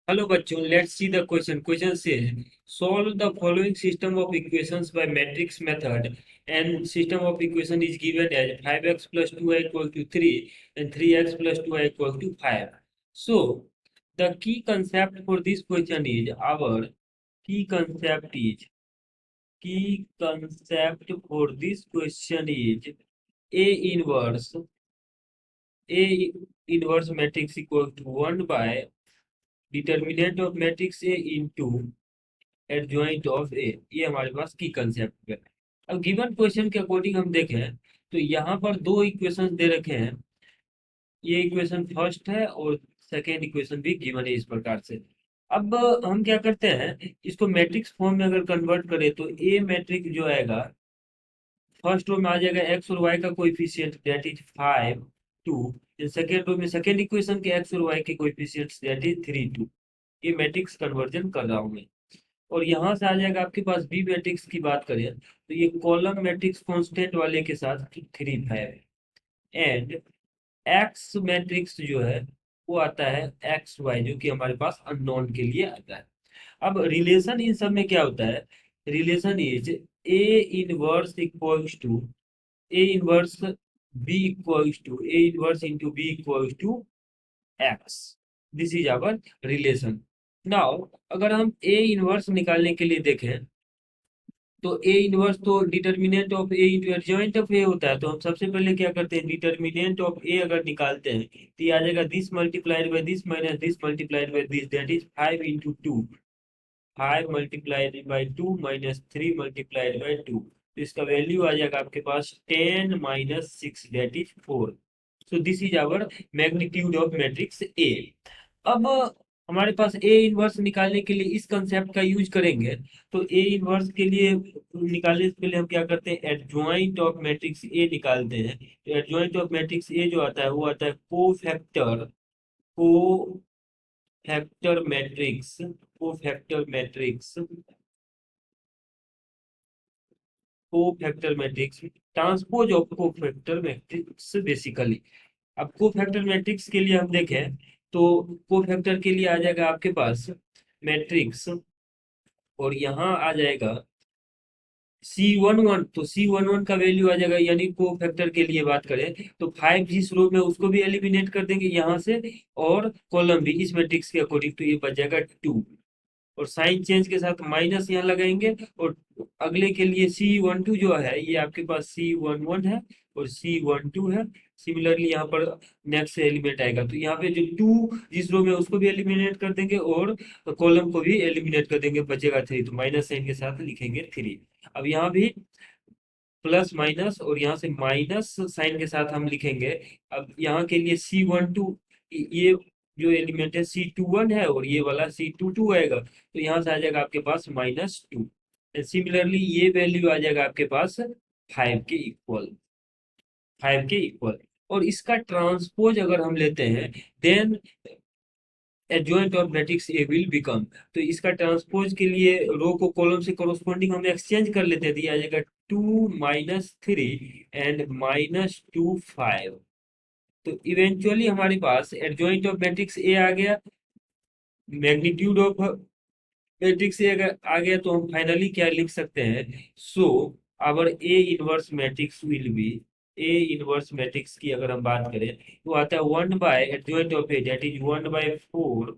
Hello bachcho, let's see the question. Question says, solve the following system of equations by matrix method, and system of equation is given as 5x plus 2y equal to 3 and 3x plus 2y equal to 5. So, the key concept for this question is, our key concept is, key concept for this question is A inverse, A inverse matrix equal to 1 by determinant of matrix A into adjoint of A. ये हमारे पास की concept है। अब given question के according हम देखें तो यहाँ पर दो इक्वेशन दे रखे हैं। ये इक्वेशन फर्स्ट है और सेकेंड इक्वेशन भी गिवन है इस प्रकार से। अब हम क्या करते हैं, इसको मैट्रिक्स फॉर्म में अगर कन्वर्ट करें तो ए मैट्रिक्स जो आएगा फर्स्ट रो में आ जाएगा एक्स और वाई का coefficient that is 5 2। Second row में सेकेंड इक्वेशन के एक्स और वाई के कोएफिशिएंट्स दैट इज 3 2। ये मैट्रिक्स कन्वर्जन कर रहा हूं मैं। और यहाँ से आ जाएगा आपके पास बी मैट्रिक्स की बात करें तो ये कॉलम मैट्रिक्स कांस्टेंट वाले के साथ 3 5 एंड एक्स मैट्रिक्स जो है वो आता है एक्स वाई जो कि हमारे पास अननोन के लिए आता है। अब रिलेशन इन सब में क्या होता है, relation is A inverse equals to A inverse B equals to A inverse into B equals to X. This is our relation. Now अगर हम ए इनवर्स निकालने के लिए देखें तो ए इनवर्स तो determinant of A into adjoint of A होता है। तो हम सबसे पहले क्या करते हैं, डिटर्मिनेंट ऑफ ए अगर निकालते हैं तो ये आ जाएगा this multiplied by this minus this multiplied by this that is 5 into 2। 5 multiplied by 2 minus 3 multiplied by 2। तो इसका वैल्यू आ जाएगा आपके पास 10 minus 6 that is 4। So this is our magnitude of matrix A. अब हमारे पास ए इनवर्स निकालने के लिए इस कंसेप्ट का यूज करेंगे। तो ए इनवर्स के लिए निकालने से पहले हम क्या करते हैं, एडजॉइंट ऑफ मैट्रिक्स ए निकालते हैं। तो एडजॉइंट ऑफ मैट्रिक्स ए जो आता है वो आता है cofactor matrix, cofactor matrix, cofactor matrix, transpose of cofactor matrix basically. अब कोफैक्टर मैट्रिक्स के लिए हम देखें तो कोफैक्टर के लिए आ जाएगा आपके पास मैट्रिक्स और यहाँ आ जाएगा C11। तो C11 का वैल्यू आ जाएगा, यानी को फैक्टर के लिए बात करें तो 5 जिस रो में उसको भी एलिमिनेट कर देंगे यहाँ से, और कॉलम भी इस मैट्रिक्स के अकॉर्डिंग तो ये बच जाएगा 2। और साइन चेंज के साथ माइनस यहाँ लगाएंगे। और अगले के लिए C12 जो है ये आपके पास C11 है और C12 है। सिमिलरली यहाँ पर नेक्स्ट एलिमेंट आएगा तो यहाँ पे जो 2 जिस रो में उसको भी एलिमिनेट कर देंगे और कॉलम को भी एलिमिनेट कर देंगे, बचेगा 3। तो माइनस साइन के साथ लिखेंगे 3। अब यहाँ भी प्लस माइनस और यहाँ से माइनस साइन के साथ हम लिखेंगे। अब यहाँ के लिए C12 ये जो एलिमेंट है C21 है और ये वाला C22 आएगा तो यहाँ से आ जाएगा आपके पास -2। सिमिलरली ये वैल्यू आ जाएगा आपके पास 5 के इक्वल, 5 के इक्वल। और इसका ट्रांसपोज अगर हम लेते हैं then adjoint of matrix A will become. तो इसका ट्रांसपोज के लिए रो को कॉलम से कोरोस्पोंडिंग हम एक्सचेंज कर लेते हैं तो ये आ जाएगा 2 -3 एंड -2 5। तो इवेंचुअली हमारे पास एडजॉइंट ऑफ मैट्रिक्स ए आ गया, मैग्नीट्यूड ऑफ मैट्रिक्स ए अगर आ गया तो हम फाइनली क्या लिख सकते हैं, so our A inverse matrix will be, A inverse matrix की अगर हम बात करें तो आता है 1 by adjoint of A that is 1/4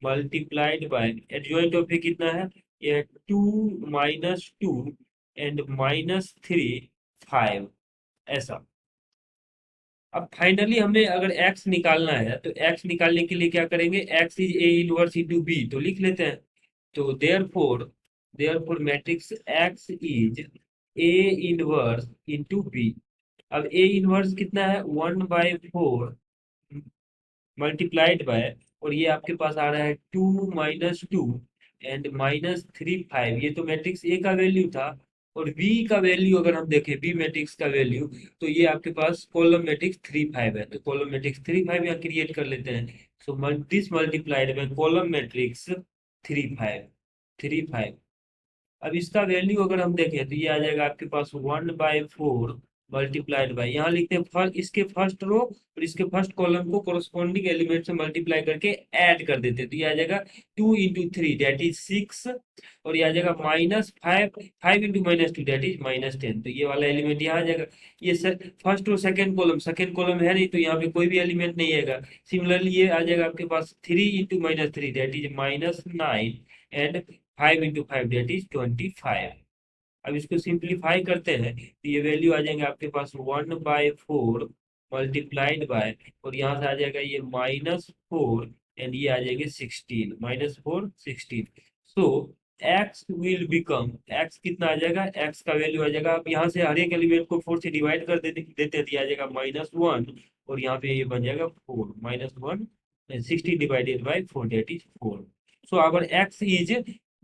multiplied by adjoint of A कितना है, ये 2 -2 एंड -3 5 ऐसा। अब फाइनली हमें अगर x निकालना है तो x निकालने के लिए क्या करेंगे, x is A inverse into B तो लिख लेते हैं। तो therefore therefore matrix x is A inverse into B. अब ए इनवर्स कितना है 1/4 मल्टीप्लाइड बाय, और ये आपके पास आ रहा है 2 -2 एंड -3 5। ये तो मैट्रिक्स ए का वैल्यू था। और बी का वैल्यू अगर हम देखें, बी मैट्रिक्स का वैल्यू तो ये आपके पास कॉलम मैट्रिक्स 3 5 है तो कॉलम मैट्रिक्स 3 5 यहाँ क्रिएट कर लेते हैं। So this multiplied by column matrix 3 5 3 5। अब इसका वैल्यू अगर हम देखें तो ये आ जाएगा आपके पास 1/4 मल्टीप्लाइड बाय, यहाँ लिखते हैं फर्स्ट, इसके फर्स्ट रो और इसके फर्स्ट कॉलम को कोरोस्पोंडिंग एलिमेंट से मल्टीप्लाई करके ऐड कर देते हैं, तो ये आ जाएगा 2 into 3 दैट इज 6, और ये आ जाएगा -5, 5 into -2 दैट इज -10, तो ये वाला एलिमेंट यहाँ आ जाएगा। ये सर फर्स्ट और सेकंड कॉलम है नहीं, तो यहाँ पे कोई भी एलिमेंट नहीं है। सिमिलरली ये आ जाएगा आपके पास 3 into -3 that is -9 and 5 into 5 that is 25। अब इसको सिंप्लीफाई करते हैं तो ये वैल्यू आ जाएंगे आपके पास 1/4 मल्टीप्लाइड बाय, और यहाँ से आ जाएगा ये -4 एंड ये आ जाएंगे 16, -4 16। सो एक्स विल बिकम, एक्स कितना आ जाएगा, एक्स का वैल्यू आ जाएगा, आप यहाँ से हर एक एलिमेंट को 4 से डिवाइड कर देते हैं, तो ये आ जाएगा -1, और यहाँ पे ये बन जाएगा 4, -1 16/4 that is 4। So our x is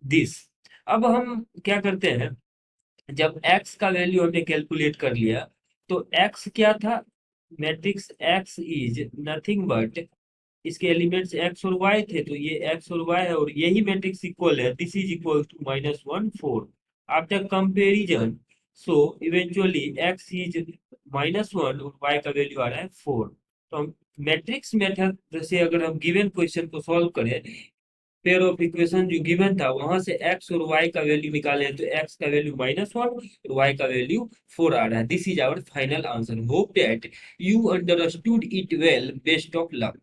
this. अब हम क्या करते हैं, जब x का वैल्यू हमने कैलकुलेट कर लिया, तो x क्या था, matrix x is nothing but, इसके एलिमेंट्स x और y थे, तो ये x और y है, और यही मैट्रिक्स इक्वल है, this is equal to -1 4। After comparison, so eventually x is -1 और y का वैल्यू आ रहा है 4। तो हम मैट्रिक्स मेथड से अगर हम गिवन क्वेश्चन को सॉल्व करें, पेयर ऑफ इक्वेशन जो गिवन था वहां से x और y का वैल्यू निकाले, तो x का वैल्यू -1 और y का वैल्यू 4 आ रहा है। This is our final answer. Hope that you understood it well. Best of luck.